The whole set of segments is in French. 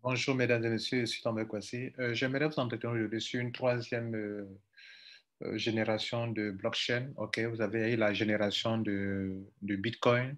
Bonjour, mesdames et messieurs, je suis Thomas Kwasi. J'aimerais vous entretenir aujourd'hui sur une troisième génération de blockchain. Ok, vous avez eu la génération de Bitcoin,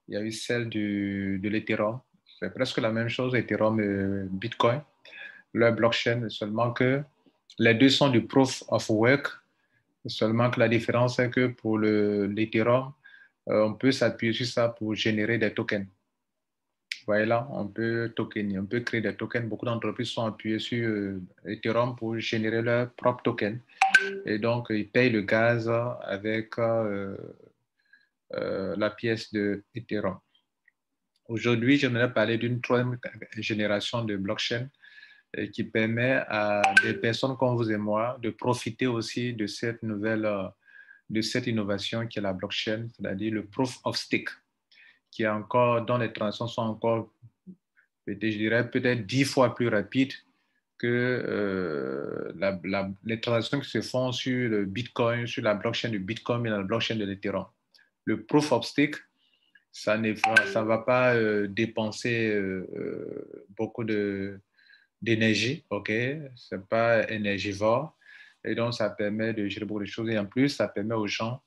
il y a eu celle de l'Ethereum. C'est presque la même chose, Ethereum et Bitcoin, leur blockchain, seulement que les deux sont du proof of work, seulement que la différence est que pour l'Ethereum, on peut s'appuyer sur ça pour générer des tokens. Voyez là, on peut créer des tokens. Beaucoup d'entreprises sont appuyées sur Ethereum pour générer leurs propres tokens. Et donc, ils payent le gaz avec la pièce de Ethereum. Aujourd'hui, j'aimerais parler d'une troisième génération de blockchain qui permet à des personnes comme vous et moi de profiter aussi de cette de cette innovation qui est la blockchain, c'est-à-dire le proof of stake, qui est encore, dont les transactions sont encore je dirais peut-être 10 fois plus rapide que les transactions qui se font sur le Bitcoin, sur la blockchain de Bitcoin et la blockchain de l'Ethereum. Le proof of stake, ça ne va pas dépenser beaucoup d'énergie, ok? C'est pas énergivore. Et donc, ça permet de gérer beaucoup de choses. Et en plus, ça permet aux gens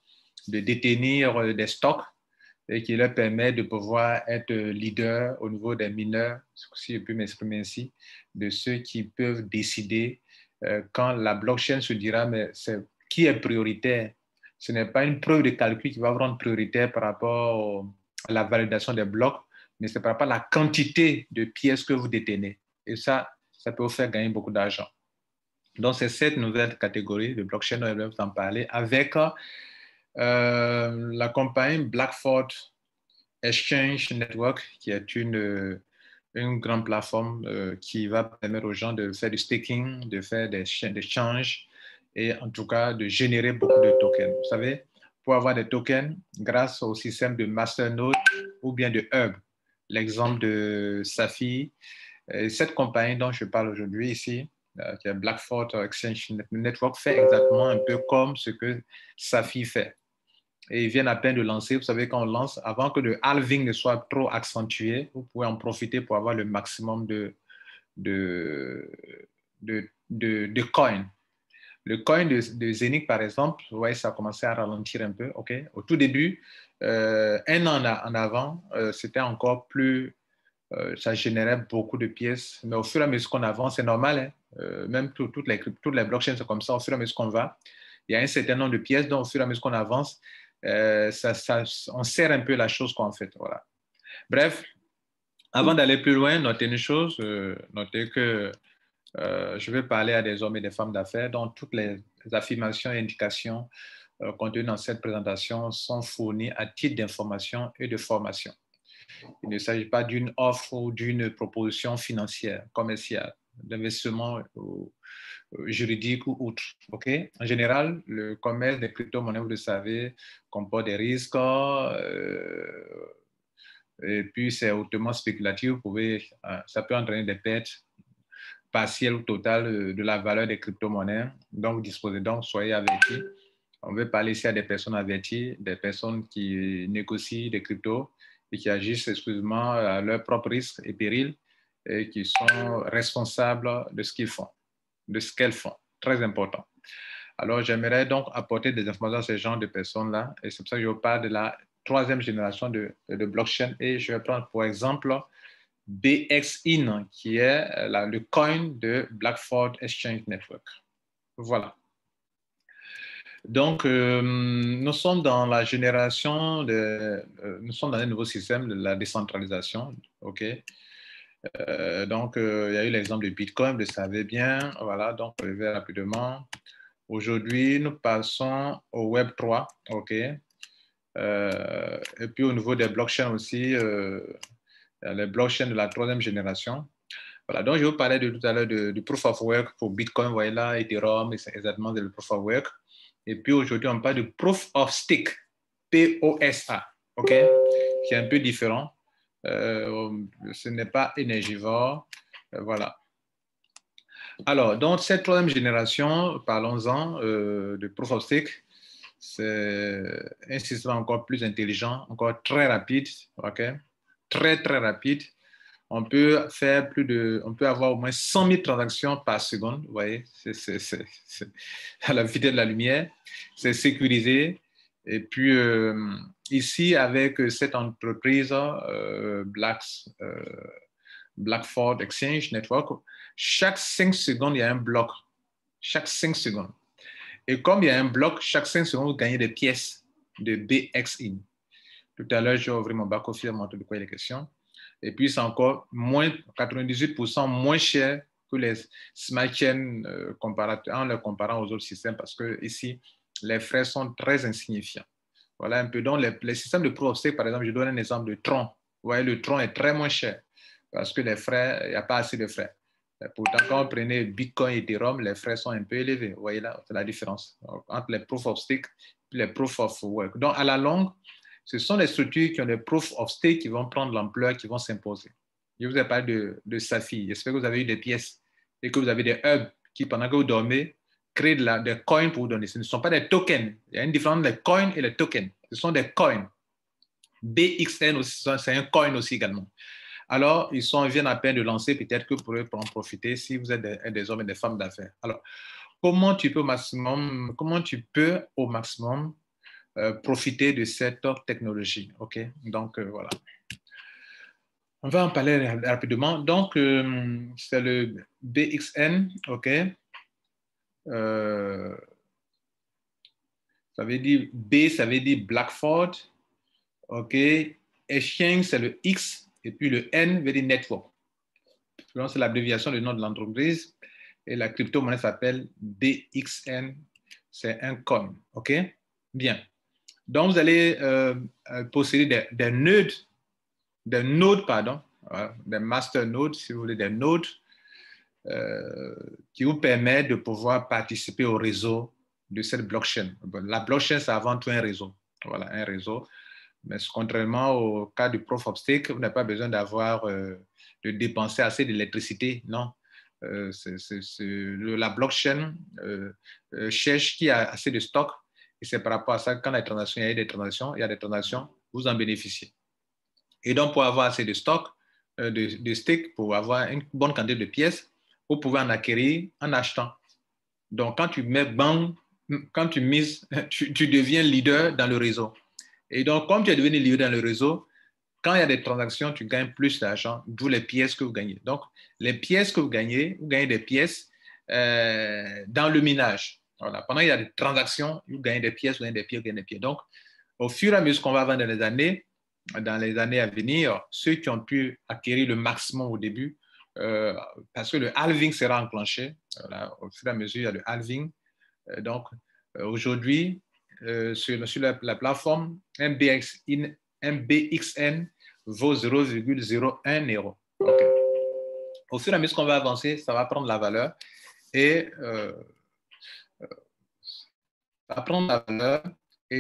de détenir des stocks et qui leur permet de pouvoir être leader au niveau des mineurs, si je peux m'exprimer ainsi, de ceux qui peuvent décider quand la blockchain se dira, mais qui est prioritaire. Ce n'est pas une preuve de calcul qui va vous rendre prioritaire par rapport à la validation des blocs, mais c'est par rapport à la quantité de pièces que vous détenez. Et ça peut vous faire gagner beaucoup d'argent. Donc, c'est cette nouvelle catégorie de blockchain dont je vais vous en parler avec la compagnie Blackford Exchange Network, qui est une grande plateforme qui va permettre aux gens de faire du staking, de faire des échanges et en tout cas de générer beaucoup de tokens. Vous savez, pour avoir des tokens, grâce au système de Masternode ou bien de Hub, l'exemple de Safi, cette compagnie dont je parle aujourd'hui ici, qui est Blackford Exchange Network, fait exactement un peu comme ce que Safi fait. Et ils viennent à peine de lancer. Vous savez, quand on lance, avant que le halving ne soit trop accentué, vous pouvez en profiter pour avoir le maximum de, de coins. Le coin de Zenith, par exemple, ouais, ça a commencé à ralentir un peu. Okay. Au tout début, un an en avant, c'était encore plus, ça générait beaucoup de pièces. Mais au fur et à mesure qu'on avance, c'est normal. Hein, même toutes les blockchains, c'est comme ça. Au fur et à mesure qu'on va, il y a un certain nombre de pièces. Donc, au fur et à mesure qu'on avance, on serre un peu la chose qu'on fait. Voilà. Bref, avant d'aller plus loin, notez une chose, notez que je vais parler à des hommes et des femmes d'affaires dont toutes les affirmations et indications contenues dans cette présentation sont fournies à titre d'information et de formation. Il ne s'agit pas d'une offre ou d'une proposition financière, commerciale, d'investissement juridique ou autre. Okay? En général, le commerce des crypto-monnaies, vous le savez, comporte des risques et puis c'est hautement spéculatif. Ça peut entraîner des pertes partielles ou totales de la valeur des crypto-monnaies. Donc, vous disposez donc, soyez avertis. On veut parler ici à des personnes averties, des personnes qui négocient des cryptos et qui agissent exclusivement à leur propre risque et péril et qui sont responsables de ce qu'ils font, de ce qu'elles font. Très important. Alors, j'aimerais donc apporter des informations à ce genre de personnes-là et c'est pour ça que je vous parle de la troisième génération de blockchain et je vais prendre pour exemple BXIN qui est le coin de Blackford Exchange Network. Voilà. Donc, nous sommes dans la génération nous sommes dans un nouveau système de la décentralisation, ok? Donc, il y a eu l'exemple de Bitcoin, vous le savez bien, voilà, donc je vais rapidement. Aujourd'hui, nous passons au Web 3, ok? Et puis au niveau des blockchains aussi, les blockchains de la troisième génération. Voilà, donc je vous parlais tout à l'heure du proof of work pour Bitcoin, vous voyez là, Ethereum, c'est exactement le proof of work. Et puis aujourd'hui, on parle de proof of stake, POSA, ok, qui est un peu différent. Ce n'est pas énergivore, voilà. Alors, donc cette troisième génération, parlons-en de proof of stake, c'est un système encore plus intelligent, encore très rapide, ok, très très rapide. on peut faire on peut avoir au moins 100 000 transactions par seconde. Vous voyez, c'est à la vitesse de la lumière. C'est sécurisé. Et puis, ici, avec cette entreprise, Blackford Exchange Network, chaque 5 secondes, il y a un bloc. Chaque 5 secondes. Et comme il y a un bloc, chaque 5 secondes, vous gagnez des pièces de BXIN. Tout à l'heure, j'ai ouvert mon back-office, montrer de quoi il est question. Et puis, c'est encore 98% moins cher que les smart chains en les comparant aux autres systèmes parce que ici, les frais sont très insignifiants. Voilà un peu. Donc, les systèmes de proof of stake, par exemple, je donne un exemple de Tron. Vous voyez, le Tron est très moins cher parce que les frais, il n'y a pas assez de frais. Pourtant, quand vous prenez Bitcoin et Ethereum, les frais sont un peu élevés. Vous voyez là, c'est la différence entre les proof of stake et les proof of work. Donc, à la longue, ce sont les structures qui ont des proof of stake qui vont prendre l'ampleur, qui vont s'imposer. Je vous ai parlé de Safi. J'espère que vous avez eu des pièces et que vous avez des hubs qui, pendant que vous dormez, créent des coins pour vous donner. Ce ne sont pas des tokens. Il y a une différence entre les coins et les tokens. Ce sont des coins. BXN aussi, c'est un coin aussi également. Alors, ils viennent à peine de lancer, peut-être que vous pourrez en profiter si vous êtes des hommes et des femmes d'affaires. Alors, comment tu peux au maximum profiter de cette technologie? OK, donc voilà. On va en parler rapidement. Donc, c'est le BXN, OK. Ça veut dire B, ça veut dire Blackford, OK. Exchange, c'est le X, et puis le N veut dire Network. C'est l'abréviation du nom de l'entreprise. Et la crypto-monnaie s'appelle BXN. C'est un coin. OK? Bien. Donc, vous allez posséder des nodes, des master nodes, si vous voulez, des nodes qui vous permettent de pouvoir participer au réseau de cette blockchain. La blockchain, c'est avant tout un réseau. Voilà, un réseau. Mais contrairement au cas du proof of stake, vous n'avez pas besoin de dépenser assez d'électricité. Non. La blockchain cherche qui a assez de stock. Et c'est par rapport à ça que quand il y a des transactions, vous en bénéficiez. Et donc, pour avoir assez de stock, de stake, pour avoir une bonne quantité de pièces, vous pouvez en acquérir en achetant. Donc, quand tu mises, tu deviens leader dans le réseau. Et donc, comme tu es devenu leader dans le réseau, quand il y a des transactions, tu gagnes plus d'argent, d'où les pièces que vous gagnez. Donc, les pièces que vous gagnez des pièces dans le minage. Voilà. Pendant qu'il y a des transactions, vous gagnez des pièces, vous gagnez des pièces, vous gagnez des pièces. Donc, au fur et à mesure qu'on va avoir dans les années à venir, ceux qui ont pu acquérir le maximum au début, parce que le halving sera enclenché, voilà, au fur et à mesure, il y a le halving. Donc, aujourd'hui, sur la plateforme, MBXN vaut 0,01 euro. Okay. Au fur et à mesure qu'on va avancer, ça va prendre la valeur et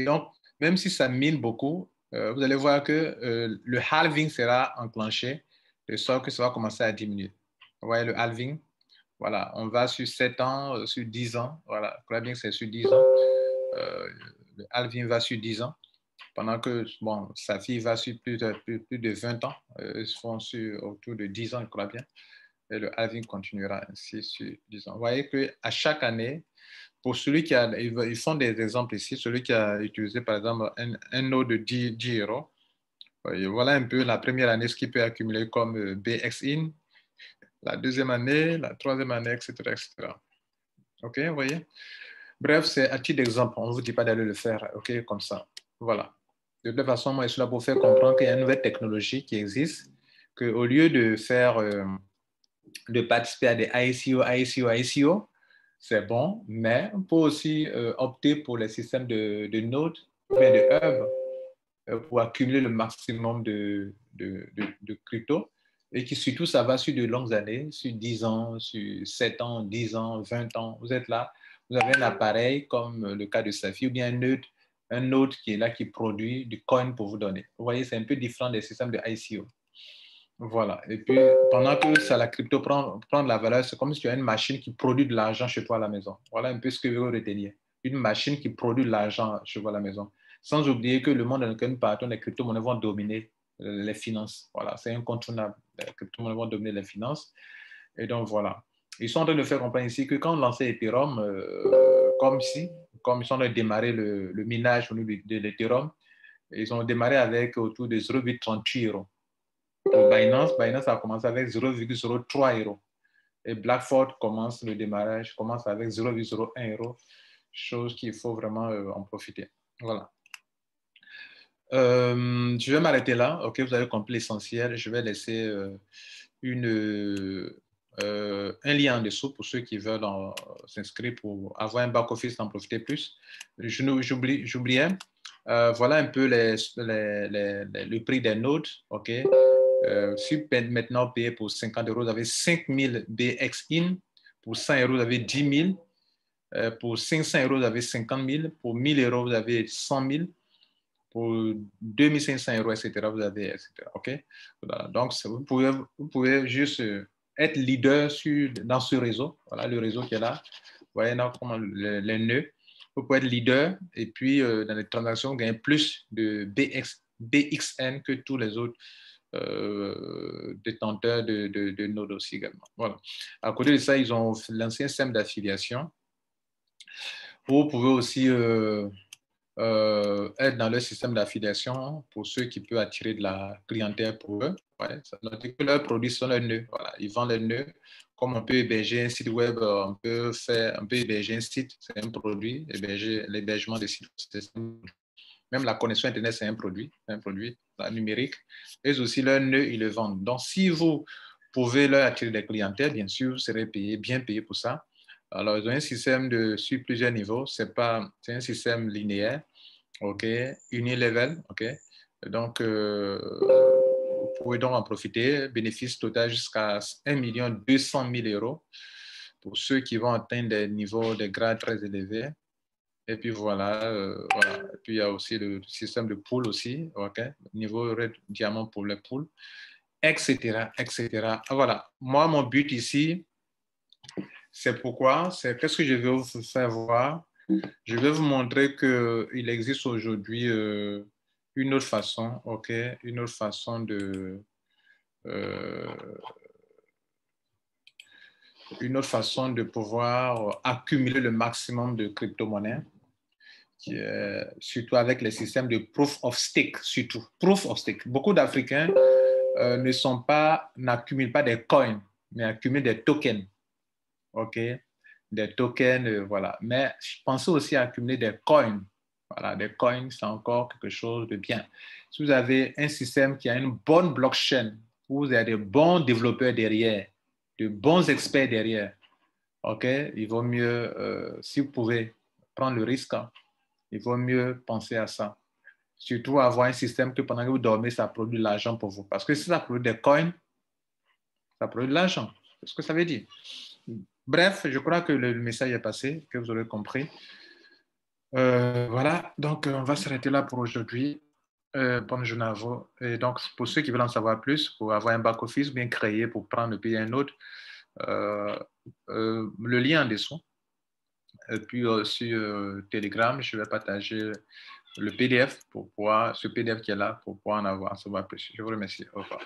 donc, même si ça mine beaucoup, vous allez voir que le halving sera enclenché, de sorte que ça va commencer à diminuer. Vous voyez le halving? Voilà, on va sur 7 ans, sur 10 ans. Voilà, Clubbing, c'est sur 10 ans. Le halving va sur 10 ans. Pendant que, bon, Safi va sur plus de 20 ans. Ils font autour de 10 ans, je crois bien. Et le halving continuera ainsi sur 10 ans. Vous voyez qu'à chaque année, pour celui qui a, ils font des exemples ici, celui qui a utilisé par exemple un node de 10 euros, voilà un peu la première année ce qu'il peut accumuler comme BXIN, la deuxième année, la troisième année, etc. etc. OK, vous voyez? Bref, c'est à titre d'exemple, on ne vous dit pas d'aller le faire, OK, comme ça. Voilà. De toute façon, moi, je suis là pour faire comprendre qu'il y a une nouvelle technologie qui existe, qu'au lieu de participer à des ICO, c'est bon, mais on peut aussi opter pour les systèmes de nodes ou bien de hubs pour accumuler le maximum de crypto et qui surtout ça va sur de longues années, sur 10 ans, sur 7 ans, 10 ans, 20 ans. Vous êtes là, vous avez un appareil comme le cas de Safi ou bien un node qui est là qui produit du coin pour vous donner. Vous voyez, c'est un peu différent des systèmes de ICO. Voilà. Et puis, pendant que ça, la crypto prend de la valeur, c'est comme si tu as une machine qui produit de l'argent chez toi à la maison. Voilà un peu ce que je veux retenir. Une machine qui produit de l'argent chez toi à la maison. Sans oublier que le monde dans lequel nous partons, les crypto-monnaies vont dominer les finances. Voilà, c'est incontournable. les crypto-monnaies vont dominer les finances. Et donc, voilà. Ils sont en train de faire comprendre ici que quand on lançait Ethereum, comme ils sont en train de démarrer le minage au niveau de l'Ethereum, ils ont démarré avec autour de 0,38 euros. Pour Binance a commencé avec 0,03 euros. Et Blackford le démarrage commence avec 0,01 euros, chose qu'il faut vraiment en profiter. Voilà. Je vais m'arrêter là. OK, vous avez compris l'essentiel. Je vais laisser un lien en dessous pour ceux qui veulent s'inscrire pour avoir un back-office, en profiter plus. J'oubliais. Voilà un peu le prix des nodes. OK. Si maintenant payé pour 50 euros, vous avez 5000 BX-IN. Pour 100 euros, vous avez 10 000. Pour 500 euros, vous avez 50 000. Pour 1000 euros, vous avez 100 000. Pour 2500 euros, etc., vous avez, etc. OK? Voilà. Donc, vous pouvez juste être leader dans ce réseau. Voilà, le réseau qui est là. Vous voyez là, comment les nœuds. Vous pouvez être leader et puis dans les transactions, vous gagnez plus de BXN que tous les autres détenteurs de nodes aussi également. Voilà. À côté de ça, ils ont lancé un système d'affiliation. Vous pouvez aussi être dans leur système d'affiliation pour ceux qui peuvent attirer de la clientèle pour eux. Ouais, notez que leurs produits sont leurs nœuds. Voilà, ils vendent les nœuds. Comme on peut héberger un site web, on peut héberger un site, c'est un produit. L'hébergement des sites, même la connexion Internet, c'est un produit numérique. Et aussi, leurs nœuds, ils le vendent. Donc, si vous pouvez leur attirer des clientèles, bien sûr, vous serez bien payé pour ça. Alors, ils ont un système sur plusieurs niveaux. C'est un système linéaire, OK, unilevel, OK. Donc, vous pouvez donc en profiter. Bénéfice total jusqu'à 1 200 000 euros pour ceux qui vont atteindre des niveaux, des grades très élevés. Et puis voilà, voilà. Et puis il y a aussi le système de pool aussi, OK, niveau red diamant pour les pools, etc., etc. Voilà. Moi, mon but ici, c'est qu'est-ce que je vais vous faire voir? Je vais vous montrer qu'il existe aujourd'hui une autre façon, OK, une autre façon une autre façon de pouvoir accumuler le maximum de crypto-monnaies. Surtout avec les systèmes de proof of stake, surtout. Proof of stake. Beaucoup d'Africains n'accumulent pas des coins, mais accumulent des tokens. OK? Des tokens, voilà. Mais je pensais aussi à accumuler des coins. Voilà, des coins, c'est encore quelque chose de bien. Si vous avez un système qui a une bonne blockchain, où vous avez de bons développeurs derrière, de bons experts derrière, OK? Il vaut mieux, si vous pouvez prendre le risque, hein, il vaut mieux penser à ça. Surtout avoir un système que pendant que vous dormez, ça produit de l'argent pour vous. Parce que si ça produit des coins, ça produit de l'argent. C'est ce que ça veut dire. Bref, je crois que le message est passé, que vous aurez compris. Voilà, donc on va s'arrêter là pour aujourd'hui. Bonne journée à vous. Et donc, pour ceux qui veulent en savoir plus, pour avoir un back-office bien créé pour prendre le pays à un autre, le lien en dessous. Et puis sur Telegram, je vais partager le PDF ce PDF qui est là pour pouvoir en savoir plus. Je vous remercie. Au revoir.